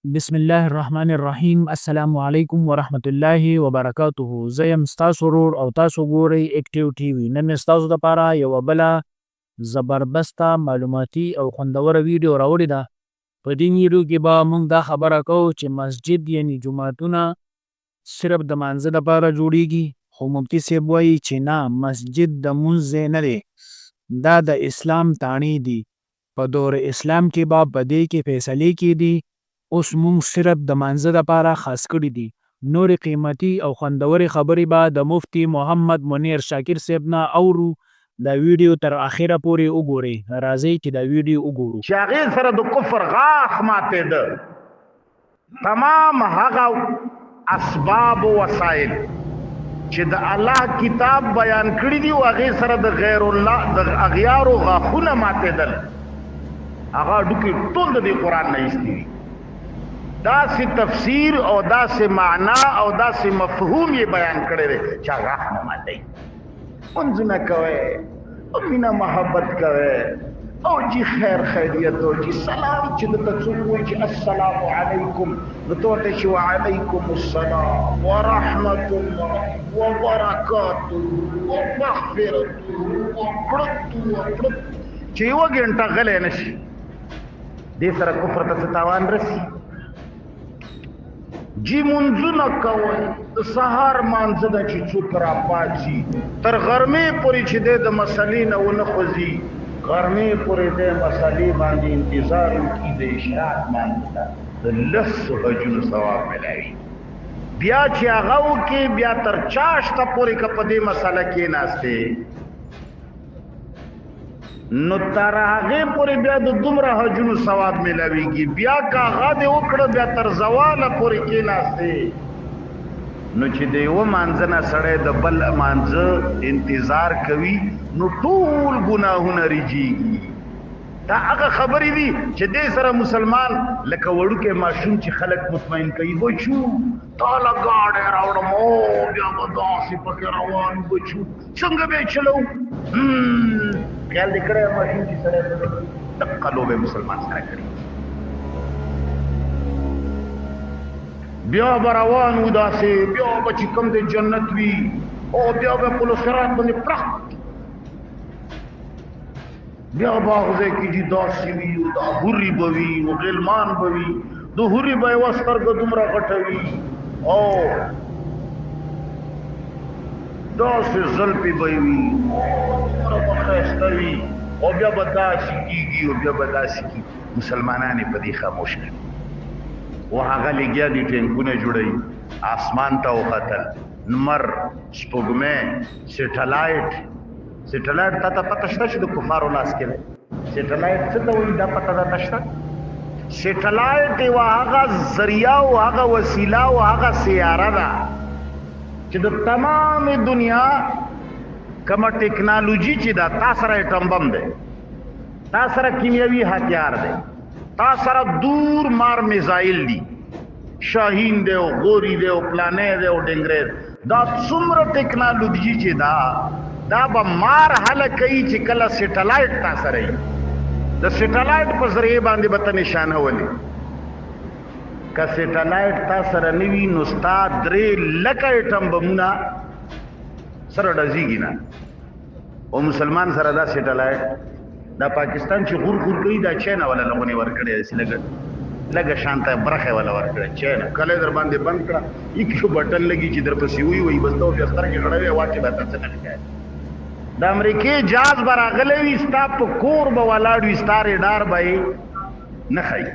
بسم الله الرحمن الرحیم. السلام علیکم ورحمت الله وبرکاته. زه یم ستاسو ورور او تاسو ګورئ اکټیو ټي وي. نن مې ستاسو دپاره یوه بله زبربسته معلوماتي او خوندوره ویډیو راوړې ده. په دې ویډیو کې به موږ دا خبره کوو چې مسجد یعنې جوماتونه صرف د مانځه دپاره جوړیږي، خو مفتي صاحب وایي چې نه، مسجد د مونځ ځای نه دی، دا د اسلام تاڼې دي. په دور اسلام کې به په دې کې فیصلې کېدي. اوس مونږ صرف د مانځه دپاره خاص کړي دي. نورې قیمتي او خوندورې خبرې به د مفتي محمد منیر شاکر صاحب نه اورو. دا ویډیو تر اخره پورې وګورئ. راځئ چې دا ویډیو وګورو. چې هغې سره د کفر غاښ ماتېده، تمام هغه اسباب و وسایل چې د الله کتاب بیان کړي دي او هغې سره د غیر الله د اغیارو غاښونه ماتېدل، هغه ډوکې ټول د دې قرآن نه ایستي دي. داسې تفسیر او داسې معنا او داسې مفهوم یې بیان کړی دی چې غاښ نه ماتوي. منځونه کوئ او مینه محبت کوئ او جی خیر خیریت او جی سلام چې درته څوک وایي چې السلام علیکم، نو ته ورته چې وعلیکم السلام ورحمة الله وبرکاته ومغفرته وکړت چې یوه ګنټه غلی نه شي، دې سره کفر ته څه تاوان رسي. جی منځونه کوئ، د سهار مانځه ده چې څوک راپاڅي تر غرمې پورې چې دی د مسلې نه ونه خوځي، غرمې پورې دی مسلې باندې انتظار وکړي د اشراق مانځه ته د 10 حجونو ثواب ملایي. بیا چې هغه وکړي، بیا تر چاشته پورې که په دې مسله کېناستې، نو تر هغې پورې بیا د دومره حجونو ثواب میلاویږي. بیا که هغه دې وکړه، بیا تر زواله پورې کېناستې، نو چې د یوه مانځه نه سړی د بل مانځه انتظار کوي، نو ټول ګناهونه رجیږي. دا هغه خبرې دي چې دې سره مسلمان لکه وړوکی ماشوم چې خلک مطمئن کوي، بچو تاله ګاډی راوړم او بیا به داسې پکې روان، بچو څنګه به یې چلوو، خیال دې کړی ماشوم چې سړی دقه لوبې مسلمان سره کړي. بیا به روان و داسې، بیا به چې کوم دی جنت وي او بیا به پل صراط باندې پرخ، بیا به هغه ځای کې چې داسې وي او دا هورې به وي او غلمان به وي، د هورې به یوه سترګه دومره غټه وي او داسې زلفې به یې وي دومره به ښایسته وي، او بیا به داسې کېږي او بیا به داسې کېږي. مسلمانان یې په دې خاموش کړي او هغه لګیا دي ټینکونه جوړوي، آسمان ته وختل، لمر، سپوږمۍ، سیټلایټ تا ته پته شته چې د کفارو لاس کې دی؟ سیټلایټ څه ته وایي؟ دا پته درته شته؟ سیټلایټ یوه هغه ذریعه او هغه وسیله او هغه سیاره ده چې د تمامې دنیا کومه ټکنالوژي چې ده، تا سره ایټم بم دی، تا سره کیمیاوي هتیار دی، تا سره دور مار میزایل دي، شاهین دی او غوري دی او پلانې دی او ډنګرې، دا څومره ټکنالوژي چې ده، دا به مار حله کوي چې کله سیټلایټ تا سره وي، د سیټلایټ په ذریعې باندې به ته نشانه ولې. که سیټلایټ تا سره نه وي، نو ستا 3 لکه ایټم بمونه سره ډزېږي نه. او مسلمان سره دا سیټلایټ، دا پاکستان چې غور کوي، دا چینه والا لغونې ورکړې داسې لږه شانته برخه والا ورکړې چینه، کله در باندې بند کړه، یک شو بټن لګي چې در پسې وي بس ته بیا سترګې غړوې واچې به ته څه نه ښکاري. د امریکې جاز به راغلی وي، ستا په کور به ولاړ وي، ستا ریډار به یې نه ښایي،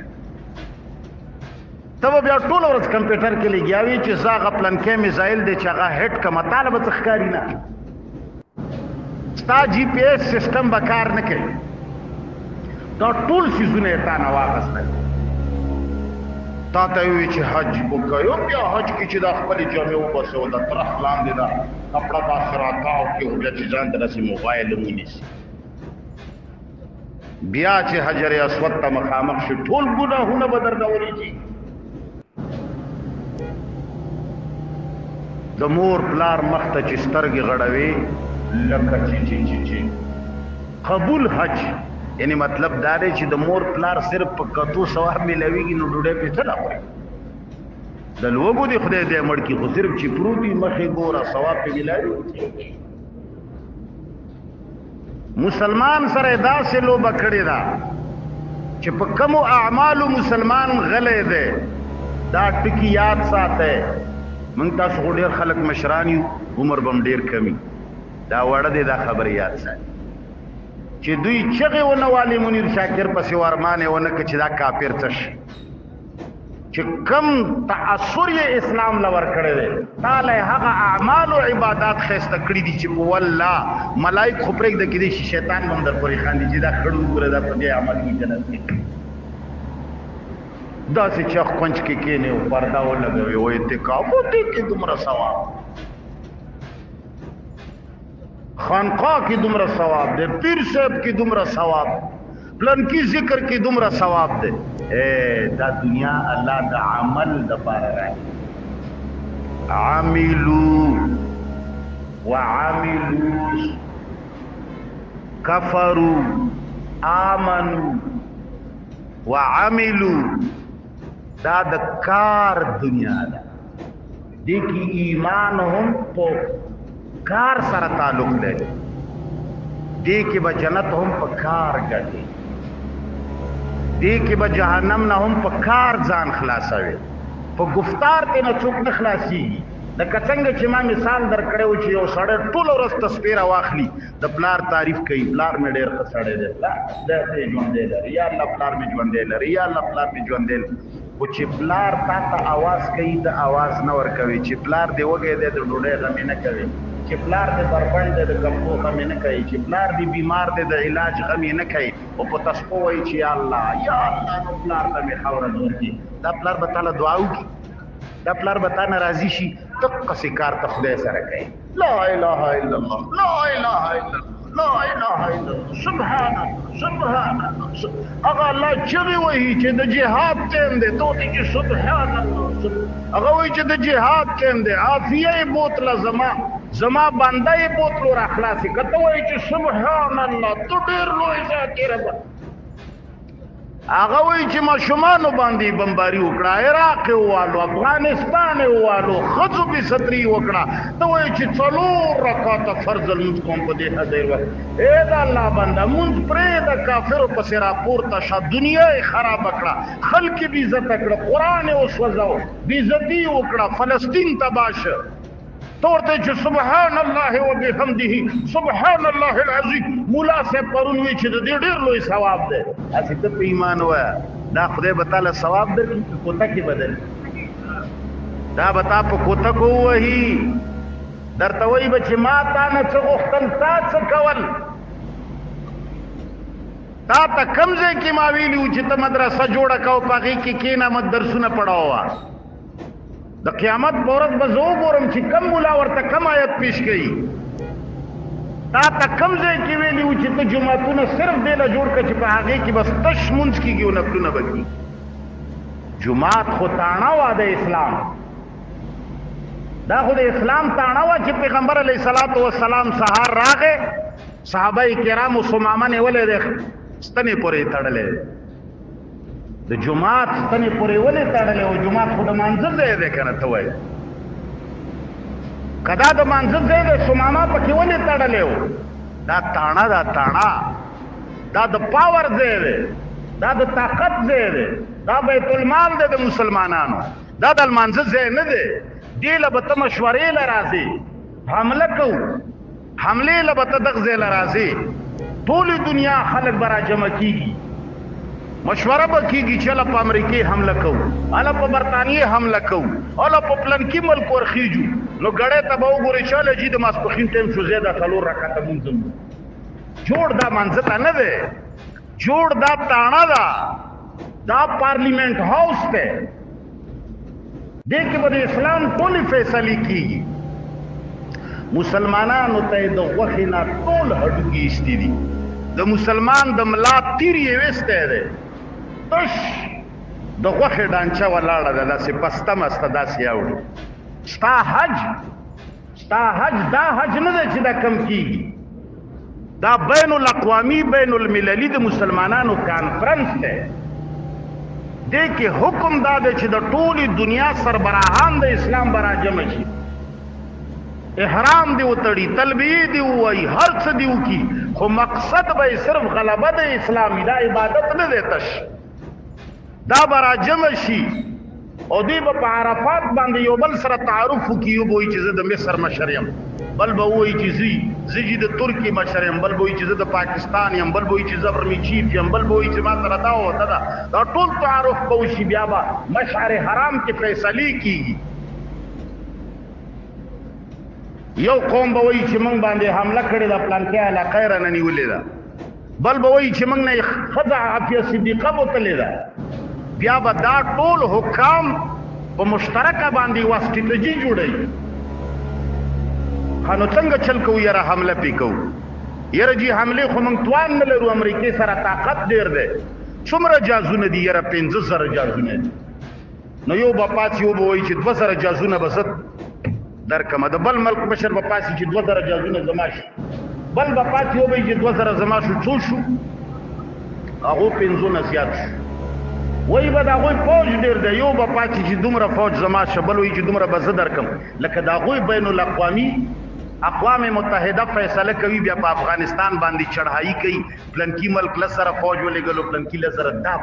ته به بیا ټوله ورځ کمپیوټر کې لګیا وي چې زه هغه پلنکی میزایل دی چې هغه هیټ کړمه، تاله به څه ښکاري نه، ستا جی پی ایس سسټم به کار نه کوي، دا ټول څیزونه یې تا نه واخیستل، تا ته یې ووایي چې حج وکړئ، او بیا حج کې چې دا خپلې جامې وباسئ او د ترخ لاندې دا کپړه داسې راتاو کړي او بیا چې ځان ته داسې موبایل هم ونیسي، بیا چې حجر اسود ته مخامخ شي، ټول ګناهونه به درنه وریږي. د مور پلار مخ ته چې سترګې غړوي لکه چې قبول حج یعنی مطلب دا دی چې د مور پلار صرف په کتو ثواب میلاویږي نو ډوډۍ پې څه نه خوري د لوږو دې خدای دې مړ کړي خو صرف چې پروت وي مخې ګوره ثواب پې میلاوي مسلمان سره داسې لوبه کړې ده چې په کومو اعمالو مسلمان غلی دی دا ټکي یاد ساتئ موږ تاسو خو ډېر خلک مشران یو عمر به هم ډېر کم دا وړه دی دا خبرې یاد ساتي چې دوی چغې ونه والي منیر شاکر پسې ورمان یې ونه کړه چې دا کافر څه شي چې کم تأثر یې اسلام له ورکړی دی تا له یې هغه اعمال او عبادات ښایسته کړي دي چې په والله ملایک خو پرېږده کېدی شي شیطان به هم در پورې خاندي چې دا خړ وګوره دا په دې عمل کې جنت کې داسې چخ کنج کې کېنې او پرده ولګوي او اعتکافو دې کې دومره ثواب خانقاه کې دومره ثواب دی پیر صاحب کې دومره ثواب پلنکی ذکر کې دومره ثواب دی دا دنیا الله د عمل دپاره راکړي عملو وعملو کفرو آمنو وعملو دا د کار دنیا ده دې کې ایمان هم په کار سره تعلق لري دې کې به جنت هم په کار ګټي دې کې به جهنم نه هم په کار ځان خلاصوي په گفتار کې نه څوک نه خلاصيږي لکه څنګه چې ما مثال درکړی و چې یو سړی ټوله ورځ تصویره واخلي د پلار تعریف کوي پلار مې ډېر ښه سړی دی داسې ژوندی لري یا الله پلار مې ژوندی لري یا الله پلار مې ژوندی لري خو چې پلار تا ته اواز کوي ته اواز نه ورکوي چې پلار دې وږی دی د ډوډۍ غمې نه کوي چې پلار دې بربنډ دی د کمپو غمې نه کوي چې پلار دې بیمار دی د علاج غمې نه کوي او په تسپو وایي چې یا الله نو پلار ته مې خاوره ورکړي دا پلار به تاله دعا وکړي دا پلار به تا نه راضي شي دقسې کار ته خدای سره کوي لا اله الا الله لا اله الا الله لا اله الا الله سبحان الله سبحان الله هغه الله چغې وهي چې د جهاد ټیم دی تو دې چې سبحان الله هغه وایي چې د جهاد ټیم دی عافیه یې بوتله زما بنده یې بوتلو را خلاصې که ته وایي چې سبحان الله تو ډېر لوی ذات یې ربه هغه وایي چې ماشومانو باندې بمباري وکړه عراق یې ووالو افغانستان یې ووالو ښځو بې ستري وکړه ته وایي چې 4 رکعاته فرض لمونځ کوم په دې حاضر وه د الله بنده مونځ پرېږده کافرو پسې راپورته شه دنیا یې خرابه کړه خلک یې بې عزته کړه قرآن یې وسوځو بې عزتي یې وکړه فلسطین تباه شه ته ورته چې سبحان الله وبحمده سبحان الله العظیم مولا صاحب پرون وی چې د دې ډېر لوی ثواب دی هسې ته په ایمان وایه دا خدای به تاله ثواب درکړي په کوتکې بدل دا به تا په کوتکو ووهي درته وایي به چې ما تا نه څه غوښتل تا څه کول تا ته کوم ځای کې ما ویلي وو چې ته مدرسه جوړه کوه په هغې کې کښېنه مت درسونه پړاوه د قیامت په ورځ به زه وګورم چې کم ملا ورته کم آیت پیش کوي تا ته کم ځای کې ویلي وو چې ته جوماتونه صرف دې له جوړ کړه چې په هغې کې بس تش مونځ کېږي او نفلونه به کېږي جومات خو تاڼه وه د اسلام دا خو د اسلام تاڼه وه چې پیغمبر علیه الصلاة وسلام سهار راغی صحابه کرامو ثمامه نیولی دی ستنې پورې تړلی د جماعت ستنې پورې ولې تړلی و جماعت خو د مانځه ځای دی که نه ته وایې که دا د مانځه ځای دی ثمامه پکې ولې تړلی و دا تاڼه دا تاڼه دا د پاور ځای دی دا د طاقت ځای دی دا بیت المال دی د مسلمانانو دا د لمانځه ځای نه دی دې له به ته مشورې له راځې حمله کوو حملې له به ته دغه ځای له راځې ټولې دنیا خلک به را جمع کېږي مشوره به کېږي چې هله په امریکې حمله کوو هله په برطانیې حمله کوو هله په پلنکي ملک ورخیږو نو ګړی ته به وګورې چې هله جي د ماسپښین ټایم شو ځای دا 4 رکعته مونځ جوړ دا منځه ته نه دی جوړ دا تاڼه ده دا پارلیمنٹ هاوس دی دې کې به د اسلام ټولې فیصلې کېږي مسلمانانو ته یې د غوښې نه ټول هډوکي ایستي دي د مسلمان د ملا تیر یې ویستی دی تش د غوښې ډانچه ولاړه ده داسې پسته مسته داسې اوړي ستا حج دا حج نه دی چې دا کم کېږي دا بین الاقوامی بین المللی د مسلمانانو کانفرنس دی دې کې حکم دا دی چې د ټولې دنیا سربراهان د اسلام به راجمع شي احرام دی وتړي تلبیه دی ووایي هر څه دی وکړي خو مقصد به صرف غلبه د اسلامي دا عبادت نه دی تش دا به راجمع شي او دوی به په عرفات باندې یو بل سره تعارف وکړي یو به وایي چې زه د مصر مشر یم بل به وایي چې زه چې د ترکي مشر یم بل به وایي چې زه د پاکستان یم بل به وایي چې زه برمي چیف یم بل به وایي چې ما سره دا وته ده دا ټول تعارف به وشي بیا به مشعر حرام کې فیصلې کېږي یو قوم به وایي چې موږ باندې حمله کړې ده پلانکې علاقه یې رانه نیولې ده بل به وایي چې موږ نه ښځه عافیه صدیقه بوتلې ده بیا به دا ټول حکام په مشترکه باندې یوه سټریټجي جوړوي نو څنګه چل کوو یاره حمله پې کوو یاره جي حملې خو موږ توان نه لرو امریکې سره طاقت ډېر دی څومره جازونه دي یاره 15,000 جازونه دي نو یو به پاسي یو به وایي چې 2,000 جازونه به زه درکمه د بل ملک مشر به پاسي چې 2,000 جازونه زما شي بل به پاسي یو به وایي چې 2,000 زما شو څو شو هغو 15 زیات شو وایي به د هغوی فوج ډېر دی یو به پاتې چې دومره فوج زما شه بل وایي چې دومره به زه درکم لکه د هغوی بین الاقوامي اقوام متحده فیصله کوي بیا په افغانستان باندې چړهایي کوي پلنکي ملک له سره فوج ولېږلو پلنکي له سره دا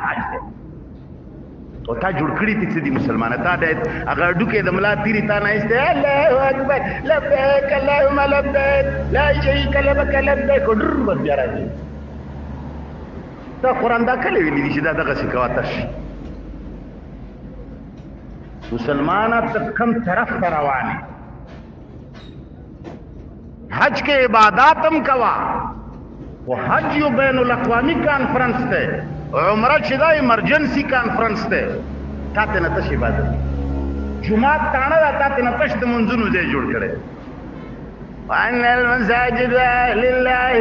حج دی او تا جوړ کړي دي څه دي مسلمانه تا د هغه ډوکې د ملا تیري تا نه ایسته الله اکبر لبیک اللهم لبیک لا شریک لک لبیک ډر بس بیا راځي دا قرآن دا کله ویلي دي چې دا دغسې کوه تش مسلمانه ته کم طرف ته روانې حج کې عبادات هم کوه خو حج یو بین الاقوامي کانفرنس دی عمره چې دا ایمرجنسي کانفرنس دی تا ته نه تش عبادت جومات تاڼه ده تا ته نه تش د منځونو ځای جوړ کړی وأن المساجد لله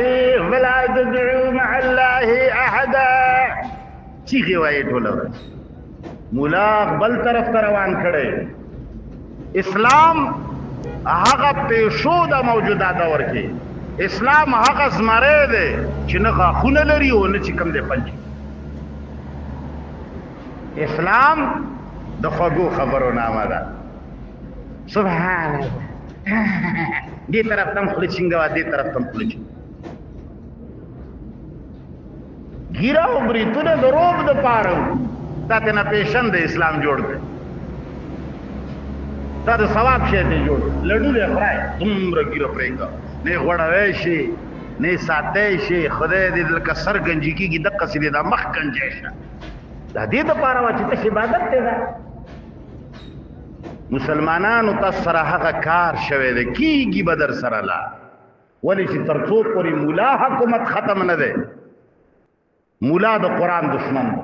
فلا تدعوا مع الله أحدا چیغې وایي ټوله ورځ ملا بل طرف ته روان کړی اسلام هغه پیشو د موجوده دور کې اسلام هغه زمری دی چې نه غاښونه لري او نه چې کوم دی پنجې اسلام د خوږو خبرو نامه ده سبحان الله دې طرف تم خوله چینګه وه دې طرف تم خوله چینګه ګیره او بریتونه د روب دپاره وو تا ته نه پیشن د اسلام جوړ دی دا د ثواب شی دی جوړ لډونه خورای دومره ګیره پرېږده نه یې غوړوی شي نه یې ساتی شي خدای دې لکه سر ګنجي کېږي دقسې دې دا مخ ګنجی شه دا دې دپاره وه چې تش عبادت دی دا مسلمانانو تاسو سره هغه کار شوی دی کېږي به در سره لا ولې چې تر څو پورې ملا حکومت ختم نه دی ملا د قرآن دشمن دی